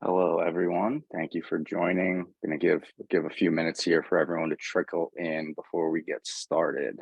Hello, everyone. Thank you for joining. Going to give a few minutes here for everyone to trickle in before we get started.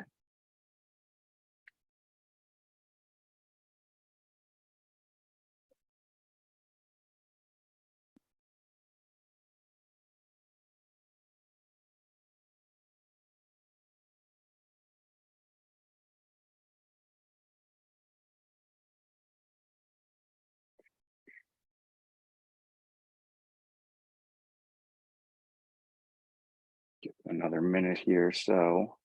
Give another minute here. So,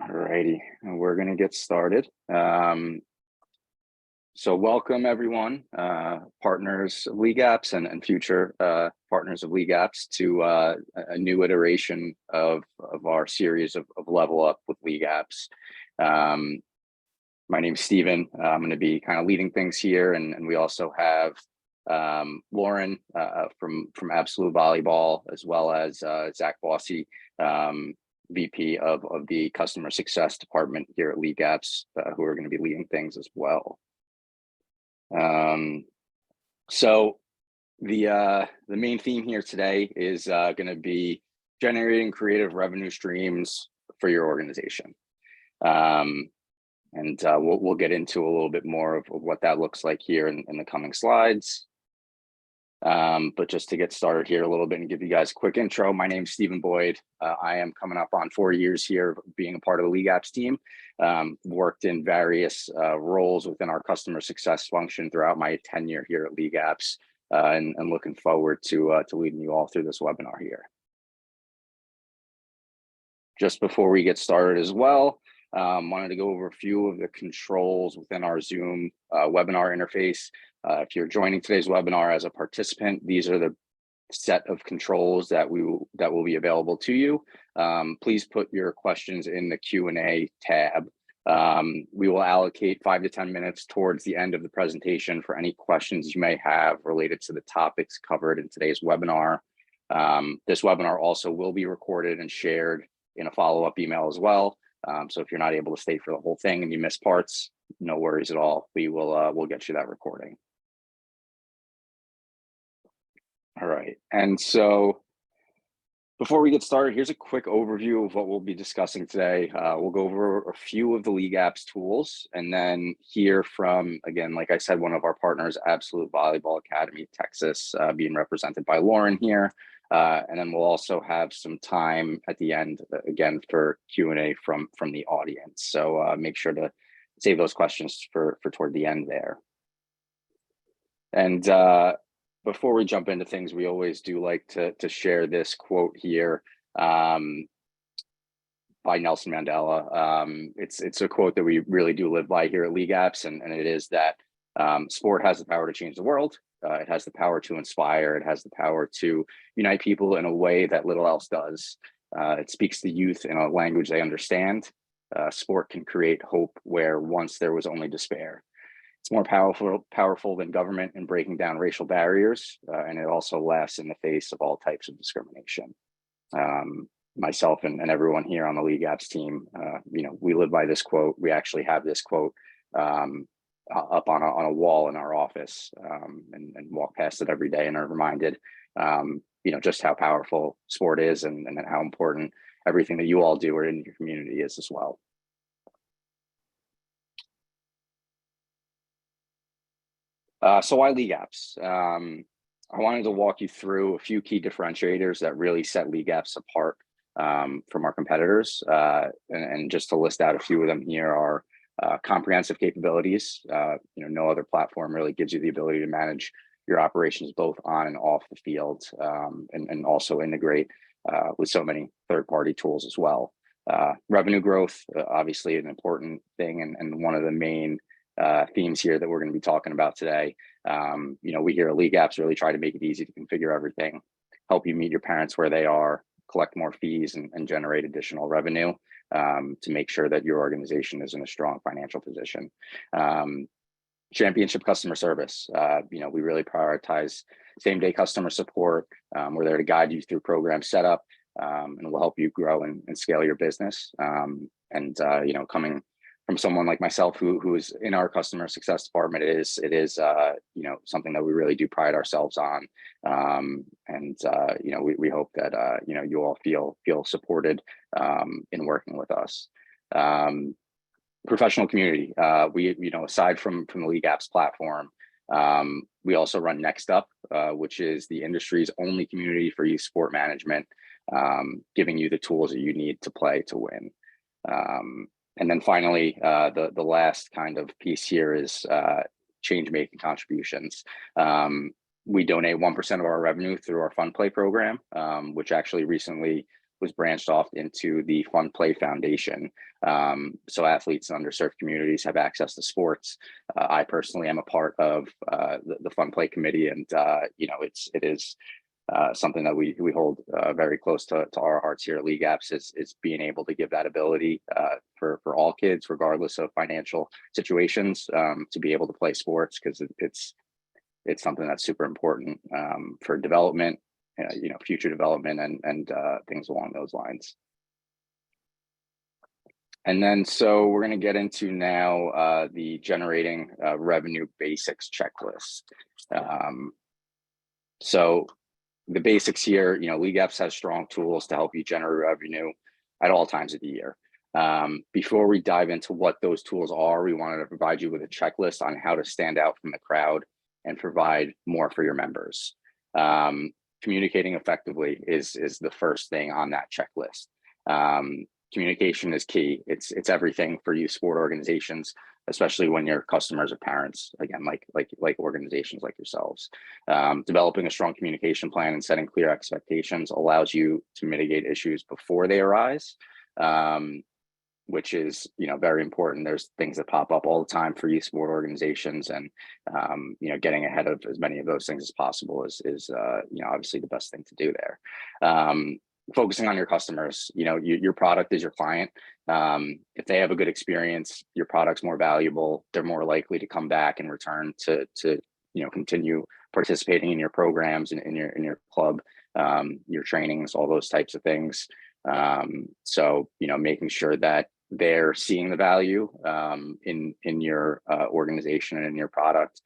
alrighty, and we're going to get started. So welcome everyone, partners of LeagueApps and future partners of LeagueApps to a new iteration of our series of Level Up with LeagueApps. My name's Steven. I'm going to be kind of leading things here, and we also have Lauren from Absolute Volleyball, as well as Zach Bossy, VP of the Customer Success Department here at LeagueApps, who are going to be leading things as well. So the main theme here today is going to be generating creative revenue streams for your organization. And we'll get into a little bit more of what that looks like here in the coming slides. But just to get started here a little bit and give you guys a quick intro, my name's Stephen Boyd. I am coming up on 4 years here being a part of the LeagueApps team. Worked in various roles within our customer success function throughout my tenure here at LeagueApps, and looking forward to leading you all through this webinar here. Just before we get started as well, wanted to go over a few of the controls within our Zoom webinar interface. If you're joining today's webinar as a participant, these are the set of controls that will be available to you. Please put your questions in the Q&A tab. We will allocate 5 to 10 minutes towards the end of the presentation for any questions you may have related to the topics covered in today's webinar. This webinar also will be recorded and shared in a follow-up email as well. So if you're not able to stay for the whole thing and you miss parts, no worries at all. We'll get you that recording. All right, and so before we get started, here's a quick overview of what we'll be discussing today. We'll go over a few of the LeagueApps tools and then hear from, again, like I said, one of our partners, Absolute Volleyball Academy, Texas, being represented by Lauren here. And then we'll also have some time at the end, again, for Q&A from the audience. So make sure to save those questions for toward the end there. And before we jump into things, we always do like to share this quote here by Nelson Mandela. It's a quote that we really do live by here at LeagueApps, and it is that sport has the power to change the world. It has the power to inspire. It has the power to unite people in a way that little else does. It speaks to youth in a language they understand. Sport can create hope where once there was only despair. It's more powerful than government in breaking down racial barriers, and it also laughs in the face of all types of discrimination. Myself and everyone here on the LeagueApps team, we live by this quote. We actually have this quote up on a wall in our office, and walk past it every day and are reminded, just how powerful sport is and how important everything that you all do or in your community is as well. So why LeagueApps? I wanted to walk you through a few key differentiators that really set LeagueApps apart from our competitors. And just to list out a few of them here are comprehensive capabilities. No other platform really gives you the ability to manage your operations both on and off the field, and also integrate with so many third-party tools as well. Revenue growth, obviously an important thing, and one of the main themes here that we're going to be talking about today. We here at LeagueApps really try to make it easy to configure everything, help you meet your parents where they are, collect more fees, and generate additional revenue to make sure that your organization is in a strong financial position. Championship customer service. We really prioritize same-day customer support. We're there to guide you through program setup, and we'll help you grow and scale your business. Coming from someone like myself who is in our customer success department, it is something that we really do pride ourselves on. We hope that you all feel supported in working with us. Professional community. We aside from the LeagueApps platform, we also run Next Up, which is the industry's only community for youth sport management, giving you the tools that you need to play to win. And then finally, the last kind of piece here is change-making contributions. We donate 1% of our revenue through our Fun Play program, which actually recently was branched off into the Fun Play Foundation. So athletes in underserved communities have access to sports. I personally am a part of the Fun Play Committee, and it is something that we hold very close to our hearts here at LeagueApps, is being able to give that ability for all kids, regardless of financial situations, to be able to play sports, because it's something that's super important for development, future development, and things along those lines. And then, so we're going to get into now the generating revenue basics checklist. So the basics here, LeagueApps has strong tools to help you generate revenue at all times of the year. Before we dive into what those tools are, we wanted to provide you with a checklist on how to stand out from the crowd and provide more for your members. Communicating effectively is the first thing on that checklist. Communication is key. It's everything for youth sport organizations, especially when your customers are parents, again, like organizations like yourselves. Developing a strong communication plan and setting clear expectations allows you to mitigate issues before they arise, which is very important. There's things that pop up all the time for youth sport organizations, and getting ahead of as many of those things as possible is obviously the best thing to do there. Focusing on your customers. Your product is your client. If they have a good experience, your product's more valuable. They're more likely to come back and return to continue participating in your programs and in your club, your trainings, all those types of things. So making sure that they're seeing the value in your organization and in your product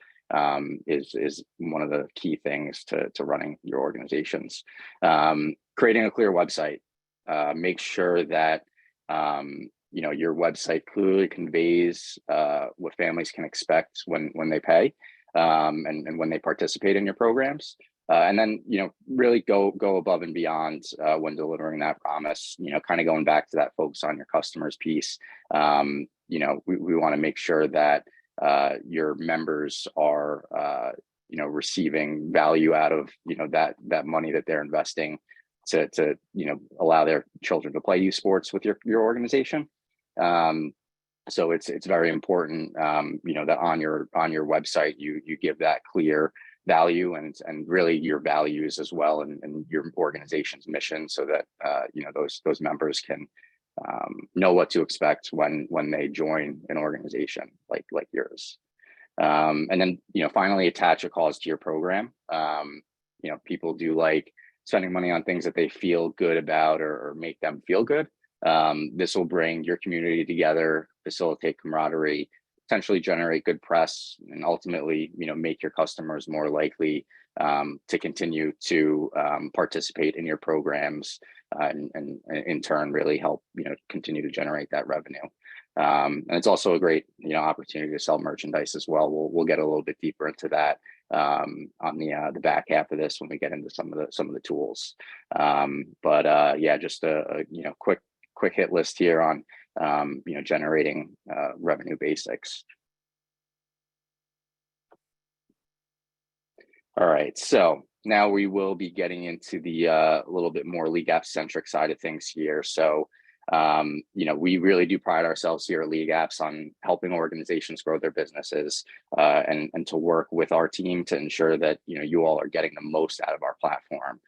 is one of the key things to running your organizations. Creating a clear website. Make sure that your website clearly conveys what families can expect when they pay and when they participate in your programs. And then, really go above and beyond when delivering that promise, kind of going back to that focus on your customers piece. We want to make sure that your members are, receiving value out of, that money that they're investing to allow their children to play youth sports with your organization. So it's very important, that on your website, you give that clear value and really your values as well, and your organization's mission, so that those members can know what to expect when they join an organization like yours. And then finally attach a cause to your program. People do like spending money on things that they feel good about or make them feel good. This will bring your community together, facilitate camaraderie, potentially generate good press, and ultimately, make your customers more likely to continue to participate in your programs, and in turn really help continue to generate that revenue. And it's also a great opportunity to sell merchandise as well. We'll get a little bit deeper into that on the back half of this when we get into some of the tools. But yeah, just a quick hit list here on generating revenue basics. All right, so now we will be getting into the little bit more LeagueApps centric side of things here. So We really do pride ourselves here at LeagueApps on helping organizations grow their businesses, and to work with our team to ensure that you all are getting the most out of our platform.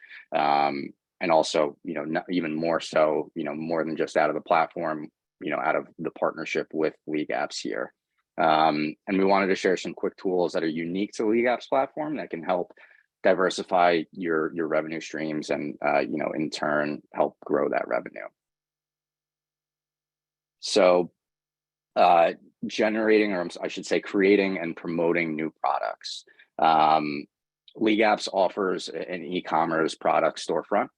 And also, not even more so, more than just out of the platform, out of the partnership with LeagueApps here. And we wanted to share some quick tools that are unique to LeagueApps platform that can help diversify your revenue streams and in turn help grow that revenue. So generating, or I should say creating and promoting new products. LeagueApps offers an e-commerce product storefront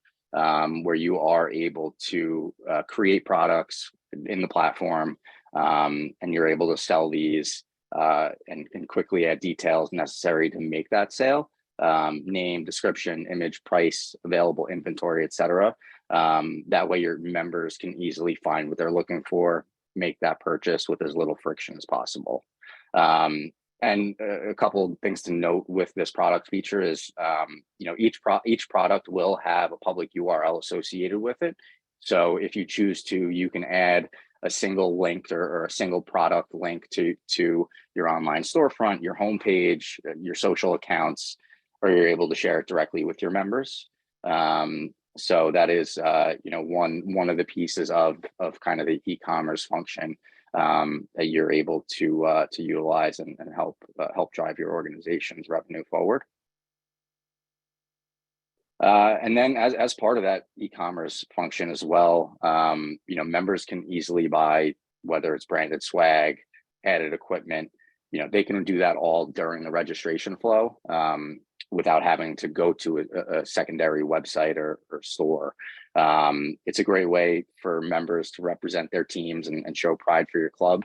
where you are able to create products in the platform, and you're able to sell these and quickly add details necessary to make that sale. Name, description, image, price, available inventory, etc. That way your members can easily find what they're looking for, make that purchase with as little friction as possible. And a couple of things to note with this product feature is, each product will have a public URL associated with it. So if you choose to, you can add a single link or a single product link to your online storefront, your homepage, your social accounts, or you're able to share it directly with your members. So that is, one of the pieces of kind of the e-commerce function that you're able to utilize and help drive your organization's revenue forward. And then as part of that e-commerce function as well, members can easily buy, whether it's branded swag, added equipment, they can do that all during the registration flow without having to go to a secondary website or store. It's a great way for members to represent their teams and show pride for your club.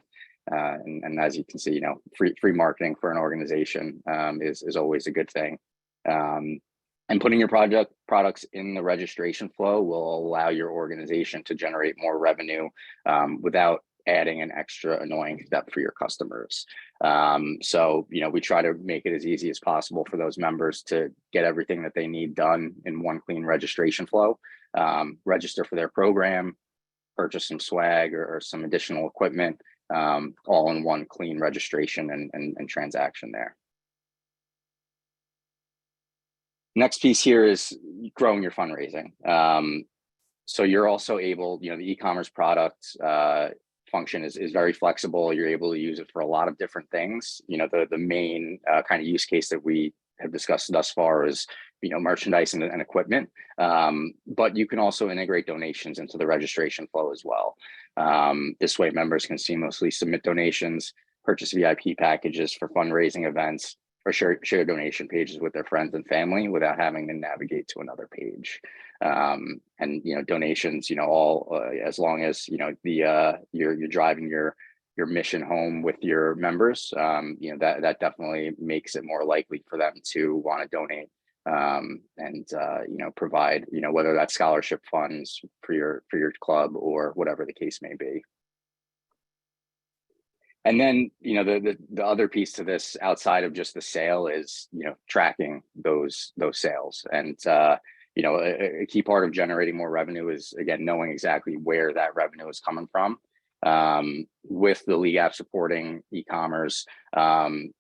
And as you can see, free marketing for an organization is always a good thing. And putting your products in the registration flow will allow your organization to generate more revenue without adding an extra annoying step for your customers. So, we try to make it as easy as possible for those members to get everything that they need done in one clean registration flow, register for their program, purchase some swag or some additional equipment, all in one clean registration and transaction there. Next piece here is growing your fundraising. So you're also able, the e-commerce product function is very flexible. You're able to use it for a lot of different things. The main kind of use case that we have discussed thus far is, merchandise and equipment. But you can also integrate donations into the registration flow as well. This way members can seamlessly submit donations, purchase VIP packages for fundraising events, or share donation pages with their friends and family without having to navigate to another page. And donations, all as long as you're driving your mission home with your members, that definitely makes it more likely for them to want to donate and provide whether that's scholarship funds for your club or whatever the case may be. And then, the other piece to this outside of just the sale is, tracking those sales. And, a key part of generating more revenue is, again, knowing exactly where that revenue is coming from. With the LeagueApp supporting e-commerce,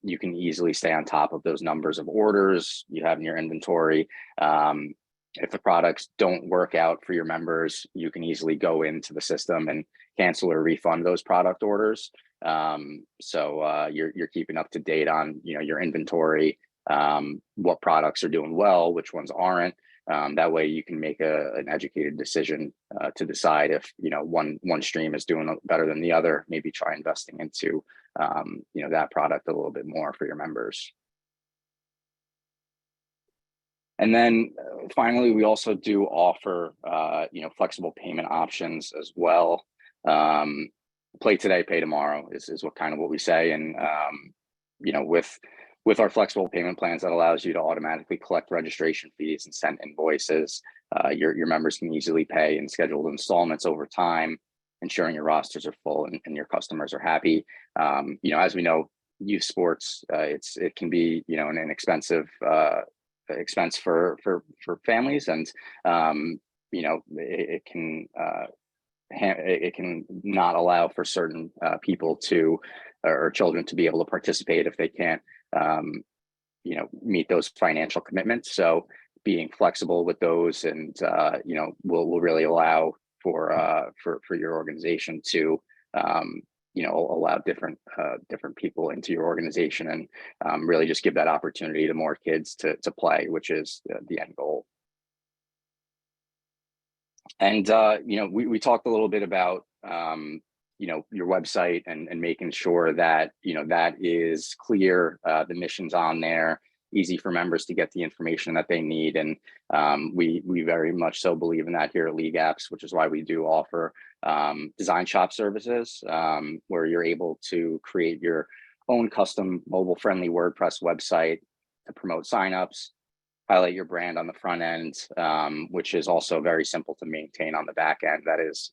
you can easily stay on top of those numbers of orders you have in your inventory. If the products don't work out for your members, you can easily go into the system and cancel or refund those product orders. So you're keeping up to date on your inventory, what products are doing well, which ones aren't. That way you can make an educated decision to decide if one stream is doing better than the other. Maybe try investing into that product a little bit more for your members. And then finally, we also do offer flexible payment options as well. Play today, pay tomorrow is what we say. And with our flexible payment plans, that allows you to automatically collect registration fees and send invoices. Your members can easily pay in scheduled installments over time, ensuring your rosters are full and your customers are happy. As we know, youth sports, it can be an inexpensive expense for families, and it can it can not allow for certain people to or children to be able to participate if they can't meet those financial commitments. So being flexible with those, and will really allow for your organization to allow different people into your organization, and really just give that opportunity to more kids to play, which is the end goal. And we talked a little bit about your website and making sure that that is clear, the mission's on there, easy for members to get the information that they need. And we very much so believe in that here at LeagueApps, which is why we do offer design shop services, where you're able to create your own custom mobile friendly WordPress website to promote signups, highlight your brand on the front end, which is also very simple to maintain on the back end. That is,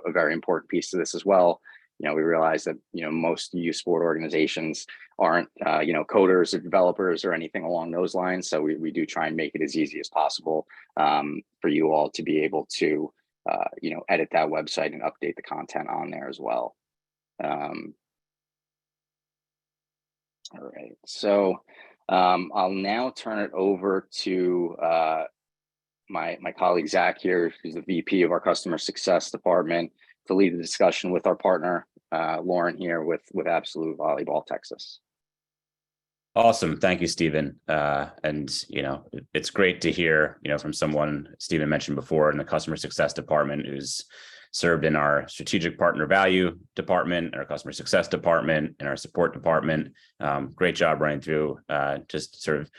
a very important piece to this as well. We realize that, most youth sport organizations aren't, coders or developers or anything along those lines. So we do try and make it as easy as possible for you all to be able to, edit that website and update the content on there as well. All right, so I'll now turn it over to my colleague Zach here, who's the VP of our customer success department, to lead the discussion with our partner Lauren here with Absolute Volleyball Texas. Awesome. Thank you, Stephen. And, it's great to hear, from someone Stephen mentioned before in the customer success department, who's served in our strategic partner value department, our customer success department, and our support department. Great job running through just sort of,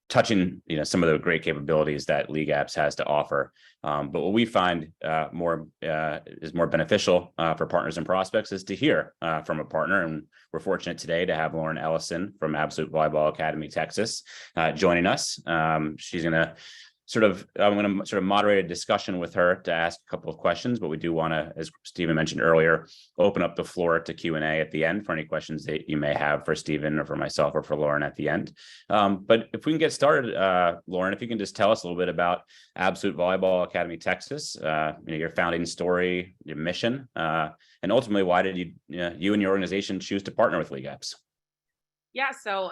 touching, some of the great capabilities that LeagueApps has to offer. But what we find is more beneficial for partners and prospects is to hear from a partner. And we're fortunate today to have Lauren Ellison from Absolute Volleyball Academy, Texas, joining us. She's going to I'm going to sort of moderate a discussion with her to ask a couple of questions, but we do want to, as Stephen mentioned earlier, open up the floor to Q&A at the end for any questions that you may have for Stephen or for myself or for Lauren at the end. But if we can get started, Lauren, if you can just tell us a little bit about Absolute Volleyball Academy, Texas, your founding story, your mission, and ultimately, why did you and your organization choose to partner with LeagueApps? Yeah, so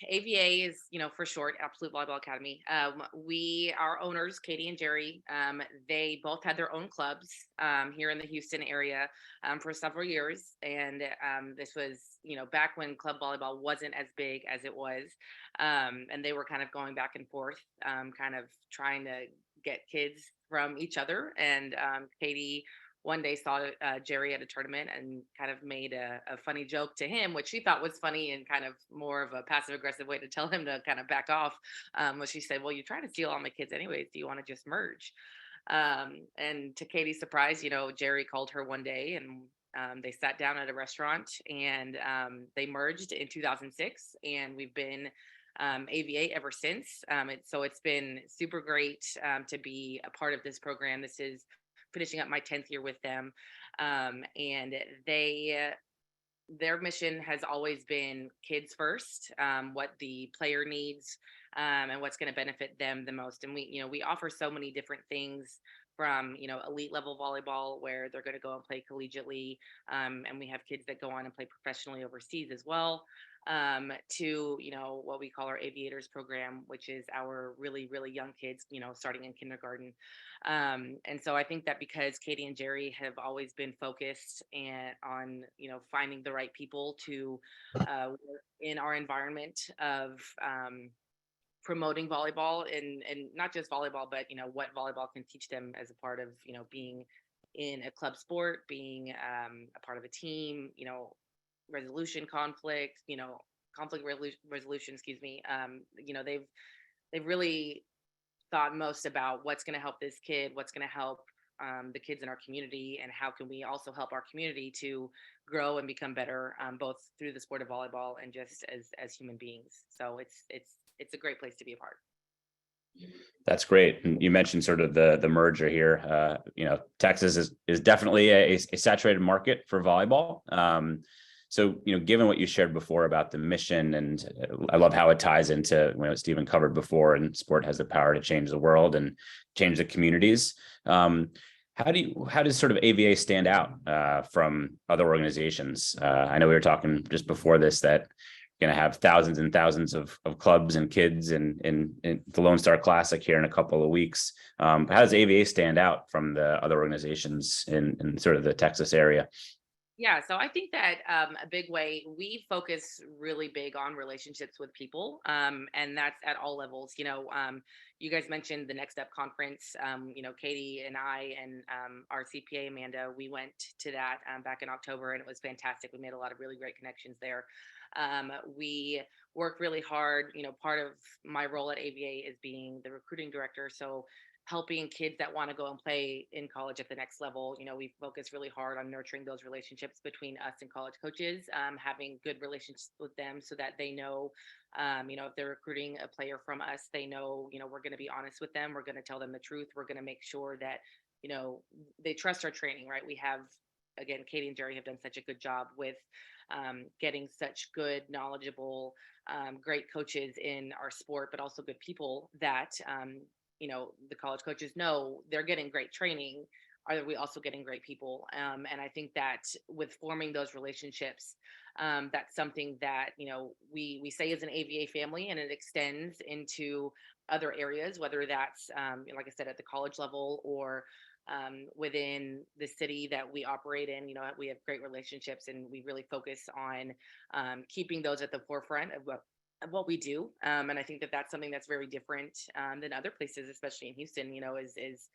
AVA is, for short, Absolute Volleyball Academy. Our owners, Katie and Jerry, they both had their own clubs here in the Houston area for several years. And this was, back when club volleyball wasn't as big as it was. And they were kind of going back and forth, kind of trying to get kids from each other. And Katie one day saw Jerry at a tournament and kind of made a funny joke to him, which she thought was funny and kind of more of a passive aggressive way to tell him to kind of back off. But she said, well, you're trying to steal all my kids anyways. Do you want to just merge? And to Katie's surprise, Jerry called her one day and they sat down at a restaurant and they merged in 2006. And we've been AVA ever since. So it's been super great to be a part of this program. This is finishing up my 10th year with them. And their mission has always been kids first, what the player needs, and what's going to benefit them the most. And we offer so many different things from, elite level volleyball where they're going to go and play collegiately. And we have kids that go on and play professionally overseas as well. To, what we call our aviators program, which is our really, really young kids, starting in kindergarten. And so I think that because Katie and Jerry have always been focused on, finding the right people to work in our environment of promoting volleyball and not just volleyball, but, what volleyball can teach them as a part of, being in a club sport, being a part of a team, resolution conflict, conflict resolution, excuse me. They've really thought most about what's going to help this kid, what's going to help the kids in our community, and how can we also help our community to grow and become better, both through the sport of volleyball and just as human beings. So it's a great place to be a part. That's great. And you mentioned sort of the merger here. Texas is definitely a saturated market for volleyball. So, given what you shared before about the mission, and I love how it ties into what Stephen covered before, and sport has the power to change the world and change the communities. How does sort of AVA stand out from other organizations? I know we were talking just before this that you're going to have thousands and thousands of clubs and kids in the Lone Star Classic here in a couple of weeks. How does AVA stand out from the other organizations in sort of the Texas area? Yeah, so I think that a big way we focus really big on relationships with people, and that's at all levels. You guys mentioned the Next Up conference. Katie and I and our CPA Amanda, we went to that back in October, and it was fantastic. We made a lot of really great connections there. We work really hard. Part of my role at AVA is being the recruiting director, so helping kids that want to go and play in college at the next level. We focus really hard on nurturing those relationships between us and college coaches, having good relationships with them so that they know, if they're recruiting a player from us, they know, we're going to be honest with them. We're going to tell them the truth. We're going to make sure that, they trust our training, right? We have, again, Katie and Jerry have done such a good job with getting such good, knowledgeable, great coaches in our sport, but also good people that, the college coaches know they're getting great training. Are we also getting great people? And I think that with forming those relationships, that's something that, we say as an AVA family, and it extends into other areas, whether that's, like I said, at the college level or within the city that we operate in. We have great relationships, and we really focus on keeping those at the forefront of what we do. And I think that that's something that's very different than other places, especially in Houston. Is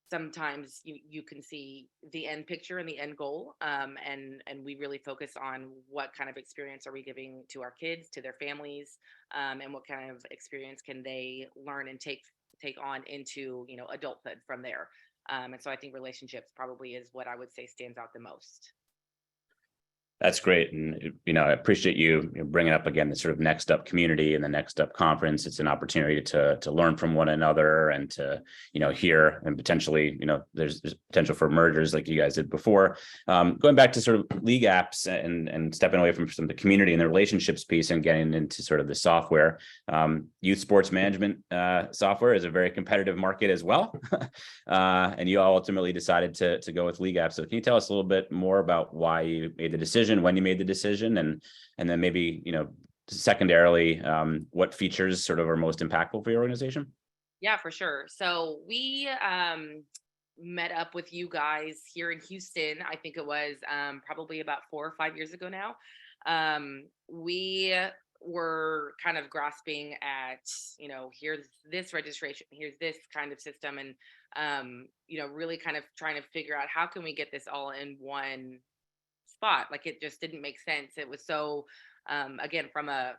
sometimes you can see the end picture and the end goal, and we really focus on what kind of experience are we giving to our kids, to their families, and what kind of experience can they learn and take on into adulthood from there. And so I think relationships probably is what I would say stands out the most. That's great. And, I appreciate you bringing up again the sort of Next Up community and the Next Up conference. It's an opportunity to learn from one another and to, hear, and potentially, there's potential for mergers like you guys did before. Going back to sort of LeagueApps and stepping away from some of the community and the relationships piece and getting into sort of the software, youth sports management software is a very competitive market as well. And you all ultimately decided to go with LeagueApps. So can you tell us a little bit more about why you made the decision, when you made the decision, and then maybe, secondarily, what features sort of are most impactful for your organization? Yeah, for sure. So we met up with you guys here in Houston. I think it was probably about 4 or 5 years ago now. We were kind of grasping at, here's this registration, here's this kind of system, and really kind of trying to figure out how can we get this all in one spot. Like, it just didn't make sense. It was so again, from a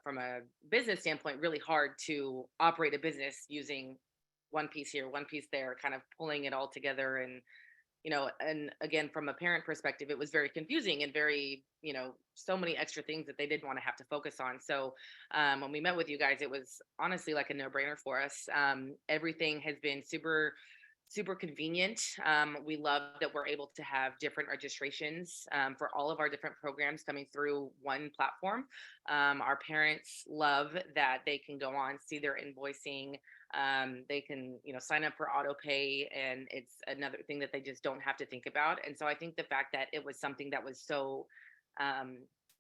business standpoint, really hard to operate a business using one piece here, one piece there, kind of pulling it all together. And again, from a parent perspective, it was very confusing and very, so many extra things that they didn't want to have to focus on. So when we met with you guys, it was honestly like a no-brainer for us. Everything has been super convenient. We love that we're able to have different registrations for all of our different programs coming through one platform. Our parents love that they can go on, see their invoicing. They can, sign up for auto pay, and it's another thing that they just don't have to think about. And so I think the fact that it was something that was so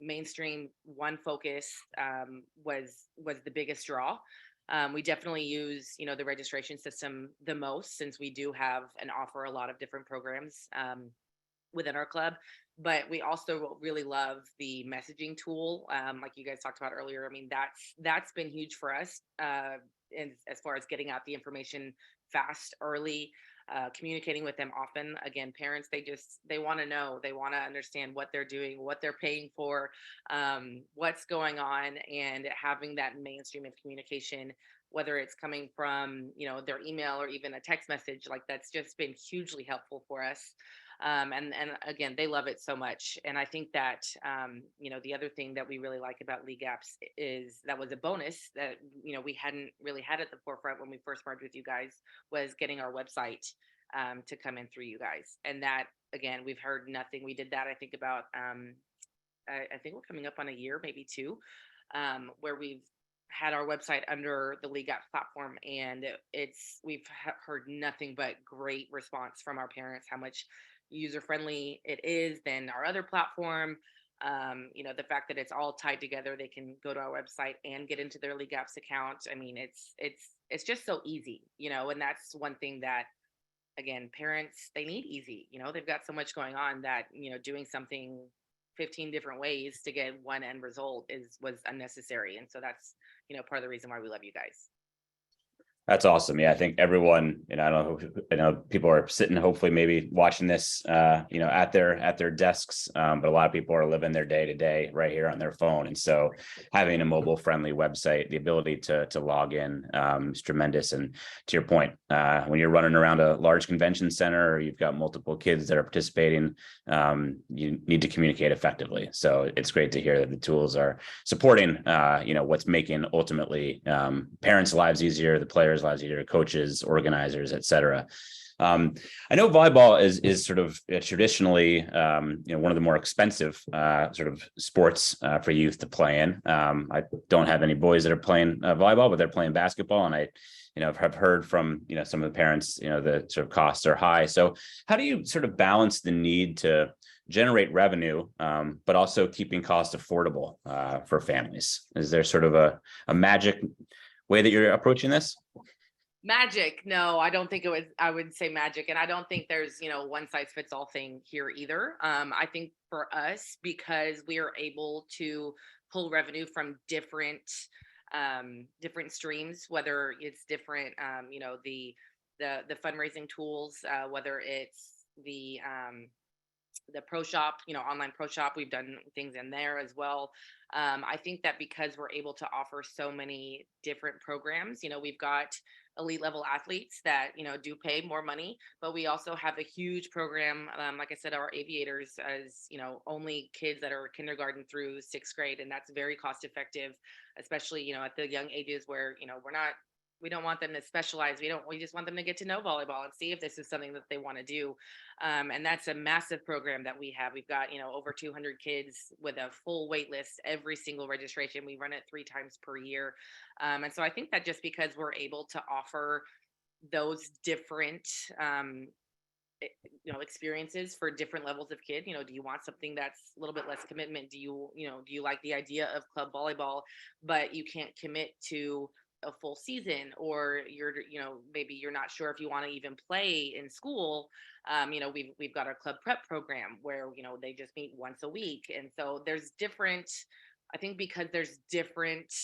mainstream, one focus, was the biggest draw. We definitely use, the registration system the most, since we do have and offer a lot of different programs within our club. But we also really love the messaging tool, like you guys talked about earlier. I mean, that's been huge for us, and as far as getting out the information fast, early, communicating with them often. Again, parents, they want to know, they want to understand what they're doing, what they're paying for, what's going on, and having that mainstream of communication, whether it's coming from, their email or even a text message, like that's just been hugely helpful for us. And again, they love it so much. And I think that, the other thing that we really like about LeagueApps is that was a bonus that, we hadn't really had at the forefront when we first merged with you guys, was getting our website to come in through you guys. And that, again, we've heard nothing. We did that, I think about, I think we're coming up on a year, maybe two, where we've had our website under the League Apps platform, and we've heard nothing but great response from our parents, how much user friendly it is than our other platform. The fact that it's all tied together, they can go to our website and get into their League Apps account. I mean, it's just so easy, and that's one thing that, again, parents, they need easy. They've got so much going on that, doing something 15 different ways to get one end result was unnecessary. And so that's, part of the reason why we love you guys. That's awesome. Yeah, I think everyone, I know people are sitting, hopefully maybe watching this, at their desks. But a lot of people are living their day to day right here on their phone. And so having a mobile friendly website, the ability to log in is tremendous. And to your point, when you're running around a large convention center or you've got multiple kids that are participating, you need to communicate effectively. So it's great to hear that the tools are supporting, what's making ultimately parents' lives easier, the players' lives easier, coaches, organizers, et cetera. I know volleyball is sort of traditionally, one of the more expensive sort of sports for youth to play in. I don't have any boys that are playing volleyball, but they're playing basketball, and I have heard from some of the parents, the sort of costs are high. So how do you sort of balance the need to generate revenue, but also keeping costs affordable for families? Is there sort of a magic way that you're approaching this? Magic? No, I don't think I would say magic. And I don't think there's, one size fits all thing here either. I think for us, because we are able to pull revenue from different streams, whether it's different, the fundraising tools, whether it's the pro shop, online pro shop, we've done things in there as well. I think that because we're able to offer so many different programs, we've got elite level athletes that, do pay more money, but we also have a huge program. Like I said, our aviators, as only kids that are kindergarten through sixth grade. And that's very cost effective, especially, at the young ages where, we don't want them to specialize. We just want them to get to know volleyball and see if this is something that they want to do. And that's a massive program that we have. We've got, over 200 kids with a full wait list every single registration. We run it 3 times per year. And so I think that just because we're able to offer those different, experiences for different levels of kid, do you want something that's a little bit less commitment? Do you like the idea of club volleyball, but you can't commit to a full season, or maybe you're not sure if you want to even play in school? We've got our club prep program where they just meet once a week. And so there's different, I think because there's different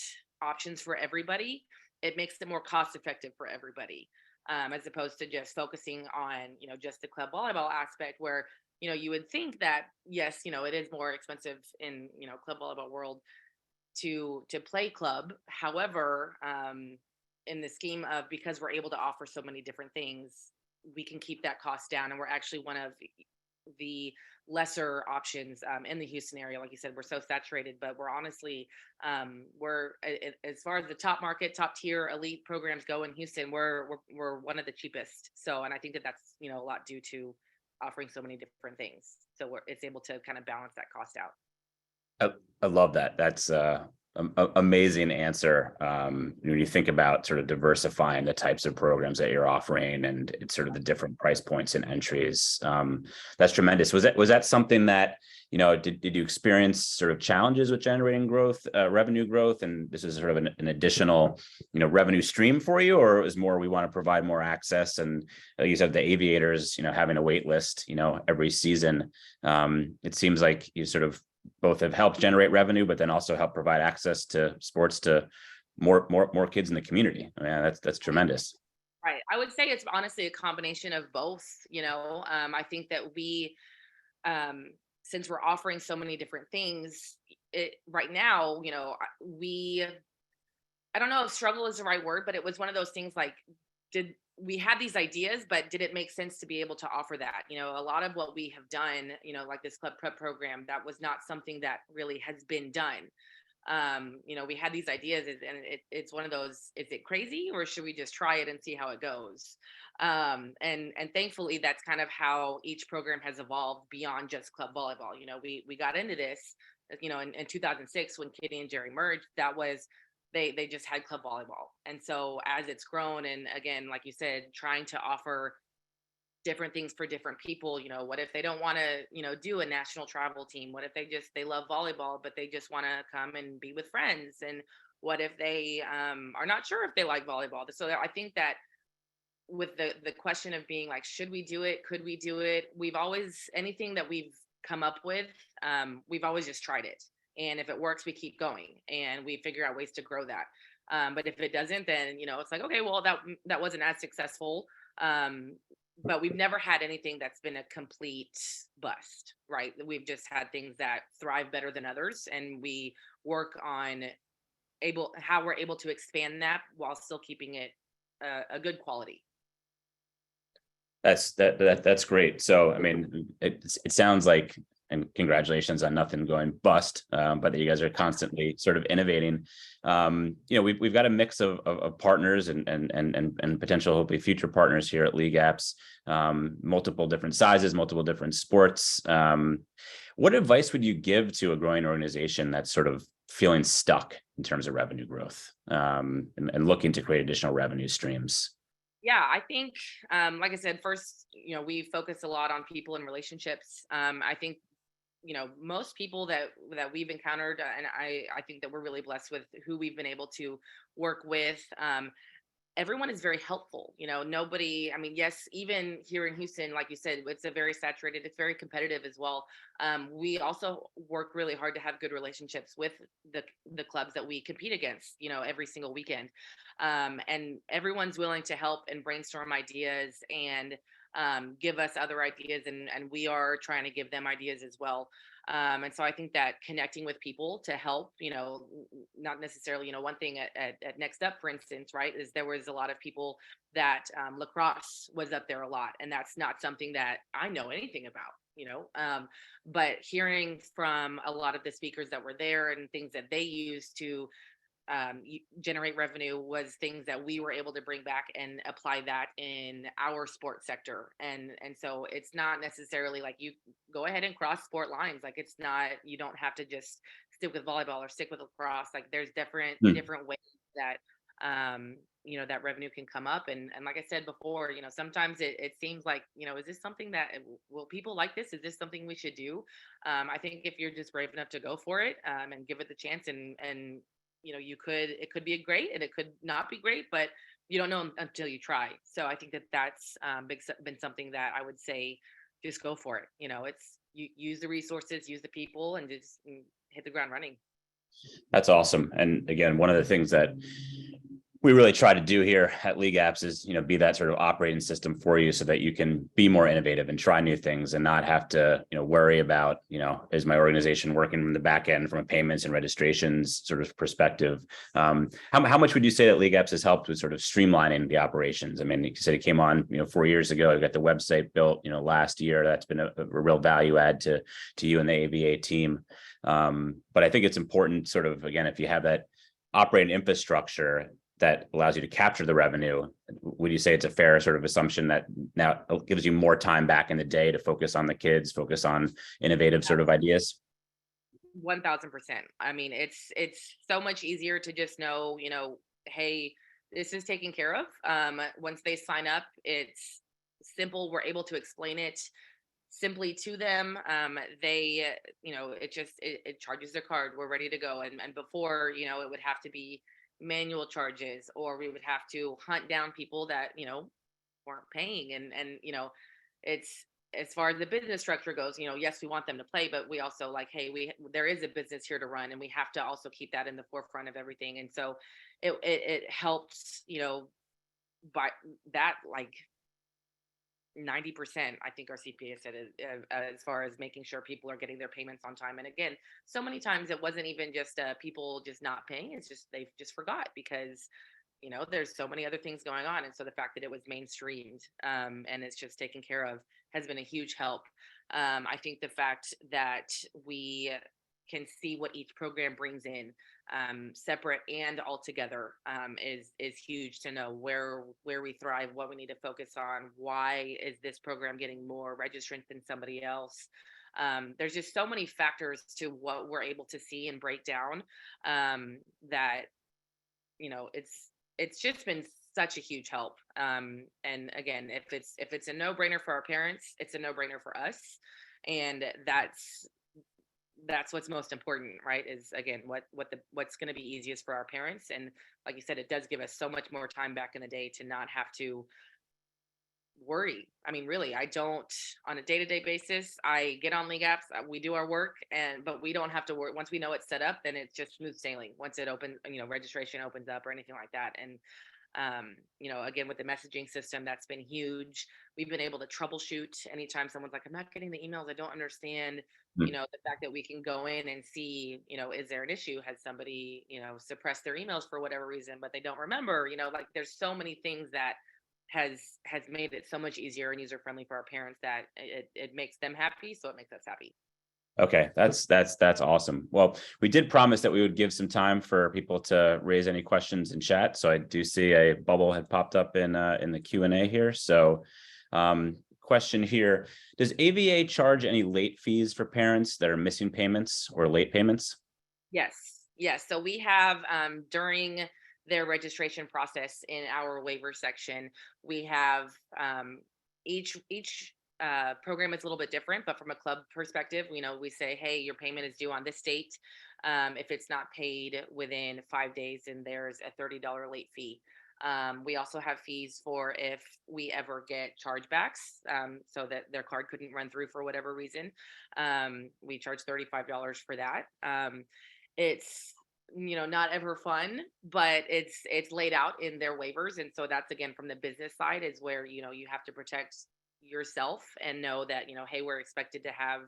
options for everybody, it makes it more cost effective for everybody, as opposed to just focusing on just the club volleyball aspect, where you would think that yes, it is more expensive in club volleyball world to play club. However, in the scheme of, because we're able to offer so many different things, we can keep that cost down, and we're actually one of the lesser options in the Houston area. Like you said, we're so saturated, but we're honestly, as far as the top market, top tier elite programs go in Houston, we're one of the cheapest. So, and I think that that's a lot due to offering so many different things. So it's able to kind of balance that cost out. I love that. That's amazing answer. When you think about sort of diversifying the types of programs that you're offering and it's sort of the different price points and entries, that's tremendous. Was that something that, did you experience sort of challenges with generating growth, revenue growth, and this is sort of an additional, revenue stream for you, or it was more, we want to provide more access? And like you said, the aviators, having a wait list, every season, it seems like you sort of both have helped generate revenue, but then also help provide access to sports to more kids in the community. I mean, that's tremendous. Right. I would say it's honestly a combination of both. I think that we, since we're offering so many different things, right now, I don't know if struggle is the right word, but it was one of those things like, we had these ideas, but did it make sense to be able to offer that? A lot of what we have done, like this club prep program, that was not something that really has been done. We had these ideas, and it's one of those, is it crazy, or should we just try it and see how it goes? And thankfully, that's kind of how each program has evolved beyond just club volleyball. We got into this, in 2006 when Kitty and Jerry merged. That was they just had club volleyball. And so as it's grown, and again, like you said, trying to offer different things for different people, what if they don't want to, do a national travel team? What if they love volleyball, but they just want to come and be with friends? And what if they are not sure if they like volleyball? So I think that with the question of being like, should we do it? Could we do it? We've always, anything that we've come up with, we've always just tried it. And if it works, we keep going and we figure out ways to grow that. But if it doesn't, then, it's like, okay, well, that wasn't as successful. But we've never had anything that's been a complete bust, right? We've just had things that thrive better than others. And we work on how we're able to expand that while still keeping it a good quality. That's great. So, I mean, it sounds like, and congratulations on nothing going bust, but that you guys are constantly sort of innovating. We've got a mix of partners and potential, hopefully, future partners here at LeagueApps, multiple different sizes, multiple different sports. What advice would you give to a growing organization that's sort of feeling stuck in terms of revenue growth, and looking to create additional revenue streams? Yeah, I think, like I said, first, we focus a lot on people and relationships. I think, most people that we've encountered, and I think that we're really blessed with who we've been able to work with. Everyone is very helpful. Nobody, I mean, yes, even here in Houston, like you said, it's it's very competitive as well. We also work really hard to have good relationships with the clubs that we compete against, every single weekend. And everyone's willing to help and brainstorm ideas and give us other ideas. And we are trying to give them ideas as well. And so I think that connecting with people to help, not necessarily, one thing at Next Up, for instance, right, is there was a lot of people that lacrosse was up there a lot. And that's not something that I know anything about, but hearing from a lot of the speakers that were there and things that they used to generate revenue was things that we were able to bring back and apply that in our sports sector. And so it's not necessarily like you go ahead and cross sport lines. Like, it's not, you don't have to just stick with volleyball or stick with lacrosse. Like, there's different ways that that revenue can come up. And like I said before, sometimes it seems like, is this something that will people like this? Is this something we should do? I think if you're just brave enough to go for it, and give it the chance, and it could be great and it could not be great, but you don't know until you try. So I think that that's been something that I would say, just go for it. It's, you use the resources, use the people, and just hit the ground running. That's awesome. And again, one of the things that we really try to do here at LeagueApps is, be that sort of operating system for you so that you can be more innovative and try new things and not have to, worry about, is my organization working from the back end from a payments and registrations sort of perspective. How much would you say that LeagueApps has helped with sort of streamlining the operations? I mean, you said it came on, 4 years ago. You got the website built, last year. That's been a real value add to you and the ABA team. But I think it's important sort of, again, if you have that operating infrastructure that allows you to capture the revenue, would you say it's a fair sort of assumption that now gives you more time back in the day to focus on the kids, focus on innovative sort of ideas? 1000%. I mean, it's so much easier to just know, hey, this is taken care of. Once they sign up, it's simple. We're able to explain it simply to them. They, it charges their card. We're ready to go. And before, it would have to be manual charges, or we would have to hunt down people that weren't paying. And it's, as far as the business structure goes, yes, we want them to play, but we also like, hey, there is a business here to run, and we have to also keep that in the forefront of everything. And so it helps, by that, like 90%, I think our CPA said it, as far as making sure people are getting their payments on time. And again, so many times it wasn't even just people just not paying. It's just they just forgot, because there's so many other things going on. And so the fact that it was mainstreamed, and it's just taken care of, has been a huge help. I think the fact that we can see what each program brings in, separate and all together, is huge to know where we thrive, what we need to focus on, why is this program getting more registrants than somebody else. There's just so many factors to what we're able to see and break down, that it's just been such a huge help. And again, if it's a no-brainer for our parents, it's a no-brainer for us. And that's what's most important, right? Is again what's going to be easiest for our parents. And like you said, it does give us so much more time back in the day to not have to worry. I mean, really, I don't on a day-to-day basis. I get on LeagueApps, we do our work, but we don't have to work. Once we know it's set up, then it's just smooth sailing. Once it opens, registration opens up or anything like that. And again, with the messaging system, that's been huge. We've been able to troubleshoot anytime someone's like, I'm not getting the emails, I don't understand. Hmm. The fact that we can go in and see, is there an issue? Has somebody, suppressed their emails for whatever reason, but they don't remember, like there's so many things that has made it so much easier and user friendly for our parents that it makes them happy, so it makes us happy. Okay, that's awesome. Well, we did promise that we would give some time for people to raise any questions in chat. So I do see a bubble had popped up in the Q&A here. So question here, does AVA charge any late fees for parents that are missing payments or late payments? Yes. So we have during their registration process in our waiver section, we have each program is a little bit different, but from a club perspective, we say, hey, your payment is due on this date. If it's not paid within 5 days, then there's a $30 late fee. We also have fees for if we ever get chargebacks, so that their card couldn't run through for whatever reason. We charge $35 for that. It's not ever fun, but it's laid out in their waivers. And so that's again from the business side is where you have to protect yourself and know that hey, we're expected to have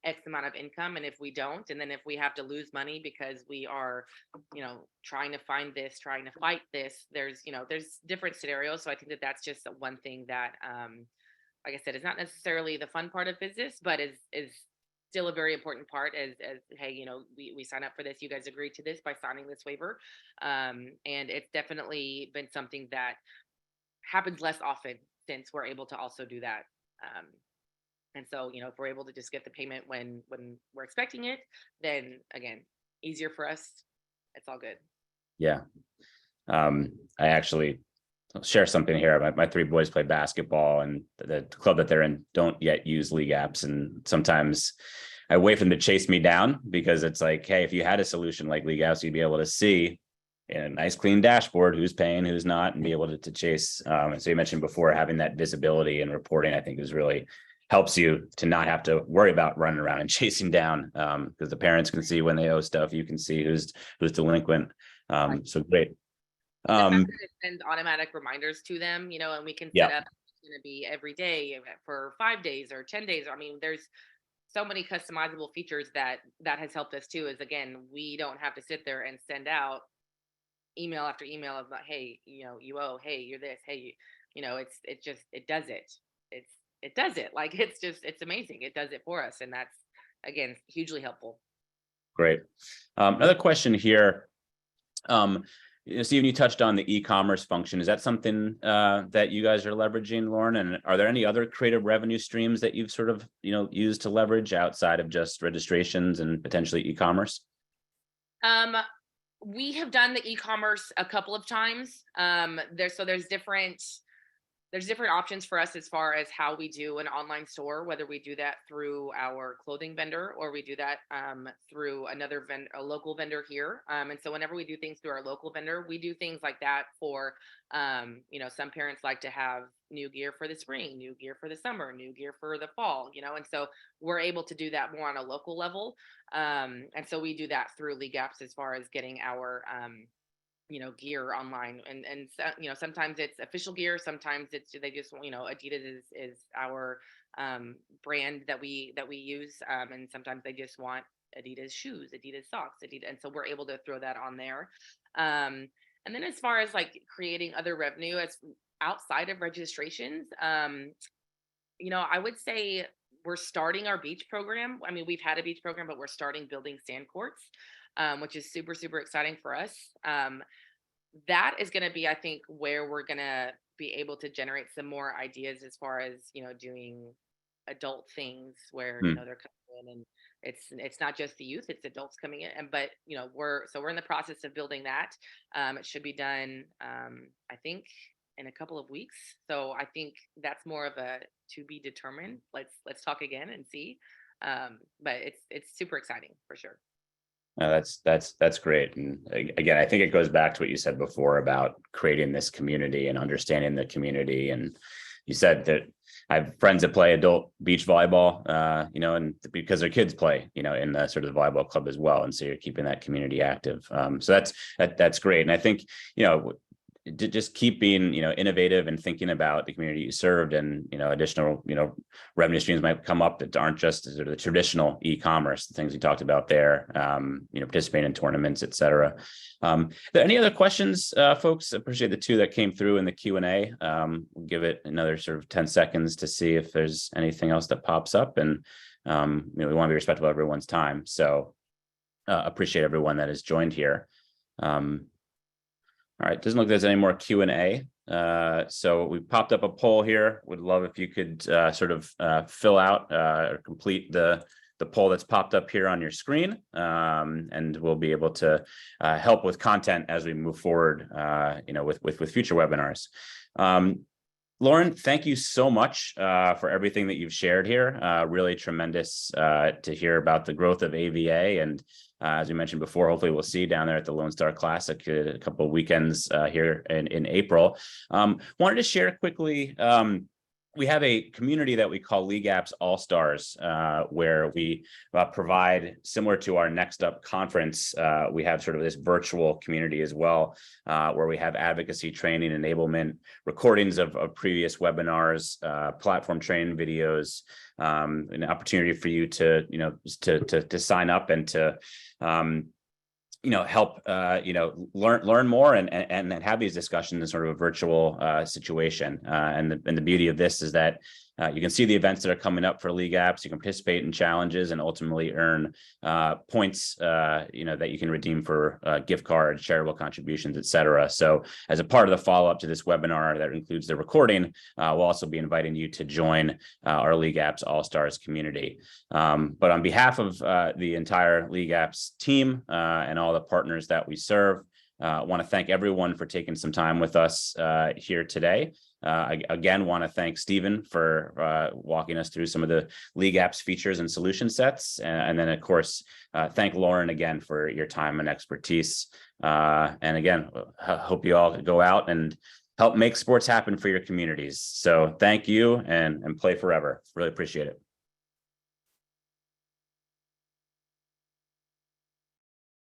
X amount of income, and if we don't, and then if we have to lose money because we are trying to find this, trying to fight this, there's different scenarios. So I think that that's just one thing that like I said, is not necessarily the fun part of business, but is still a very important part as hey, we sign up for this, you guys agreed to this by signing this waiver. And it's definitely been something that happens less often since we're able to also do that. And so if we're able to just get the payment when we're expecting it, then again, easier for us. It's all good. Yeah. I actually share something here. My three boys play basketball, and the club that they're in don't yet use LeagueApps. And sometimes I wait for them to chase me down because it's like, hey, if you had a solution like LeagueApps, you'd be able to see in a nice clean dashboard who's paying, who's not, and be able to chase. And so you mentioned before, having that visibility and reporting, I think is really helps you to not have to worry about running around and chasing down, because the parents can see when they owe stuff. You can see who's delinquent. Right. So great. The fact that it sends automatic reminders to them, and we can set up it's going to be every day for 5 days or 10 days. I mean, there's so many customizable features that has helped us too. Is again, we don't have to sit there and send out email after email of hey, you owe, hey, you're this, hey, it does it. It does it. Like it's amazing. It does it for us, and that's again hugely helpful. Great. Another question here. Steven, you touched on the e-commerce function. Is that something that you guys are leveraging, Lauren? And are there any other creative revenue streams that you've sort of used to leverage outside of just registrations and potentially e-commerce? We have done the e-commerce a couple of times. There's different options for us as far as how we do an online store, whether we do that through our clothing vendor or we do that through a local vendor here. And so whenever we do things through our local vendor, we do things like that for, some parents like to have new gear for the spring, new gear for the summer, new gear for the fall, and so we're able to do that more on a local level. And so we do that through LeagueApps as far as getting our, gear online, and sometimes it's official gear, sometimes it's they just Adidas is our brand that we use, and sometimes they just want Adidas shoes, Adidas socks, Adidas, and so we're able to throw that on there. And then as far as like creating other revenue as outside of registrations, I would say we're starting our beach program. I mean, we've had a beach program, but we're starting building sand courts, which is super, super exciting for us. That is going to be, I think, where we're going to be able to generate some more ideas as far as, doing adult things where, they're coming in and it's not just the youth, it's adults coming in. And but we're in the process of building that. It should be done, I think, in a couple of weeks. So I think that's more of a to be determined. Let's talk again and see. But it's super exciting for sure. No, that's great. And again, I think it goes back to what you said before about creating this community and understanding the community. And you said that I have friends that play adult beach volleyball, and because their kids play, in the sort of the volleyball club as well. And so you're keeping that community active. So that's great. And I think, just keep being, innovative and thinking about the community you served, and, additional, revenue streams might come up that aren't just sort of the traditional e-commerce, the things you talked about there, participating in tournaments, et cetera. Are there any other questions, folks? I appreciate the two that came through in the Q&A. We'll give it another sort of 10 seconds to see if there's anything else that pops up, and, we want to be respectful of everyone's time. So appreciate everyone that has joined here. All right, doesn't look like there's any more Q&A. So we popped up a poll here. Would love if you could sort of fill out or complete the poll that's popped up here on your screen, and we'll be able to help with content as we move forward, with future webinars. Lauren, thank you so much for everything that you've shared here. Really tremendous to hear about the growth of AVA. And as we mentioned before, hopefully we'll see you down there at the Lone Star Classic a couple of weekends here in April. Wanted to share quickly, we have a community that we call LeagueApps All-Stars, where we provide, similar to our Next Up conference, we have sort of this virtual community as well, where we have advocacy training, enablement, recordings of previous webinars, platform training videos, an opportunity for you to, to sign up and to, help, learn more and have these discussions in sort of a virtual situation. And the beauty of this is that you can see the events that are coming up for LeagueApps. You can participate in challenges and ultimately earn points, that you can redeem for gift cards, charitable contributions, et cetera. So as a part of the follow-up to this webinar that includes the recording, we'll also be inviting you to join our LeagueApps All-Stars community. But on behalf of the entire LeagueApps team and all the partners that we serve, I want to thank everyone for taking some time with us here today. Again, want to thank Stephen for walking us through some of the LeagueApps features and solution sets. And then, of course, thank Lauren again for your time and expertise. And again, hope you all go out and help make sports happen for your communities. So thank you, and play forever. Really appreciate it.